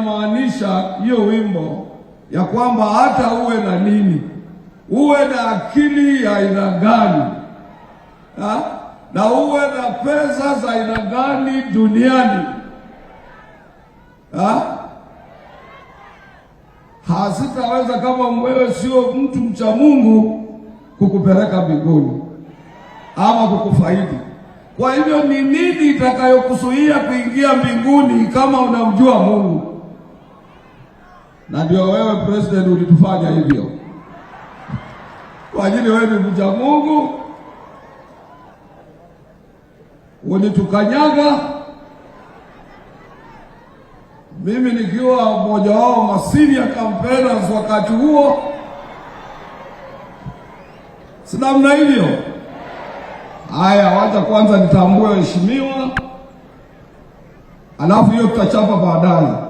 inamaanisha hiyo wimbo ya kwamba hata uwe na nini, uwe na akili ya aina gani, na uwe na pesa za aina gani duniani, hasitaweza kama wewe sio mtu mcha Mungu kukupeleka mbinguni ama kukufaidi. Kwa hivyo ni nini itakayokuzuia kuingia mbinguni kama unamjua Mungu? Na ndio wewe president ulitufanya hivyo, kwa ajili wewe ni mcha Mungu, ulitukanyaga. Mimi nikiwa mmoja wao masenior campaigners wakati huo, si namna hivyo? Haya, wacha kwanza nitambue heshimiwa, alafu hiyo tutachapa baadaye.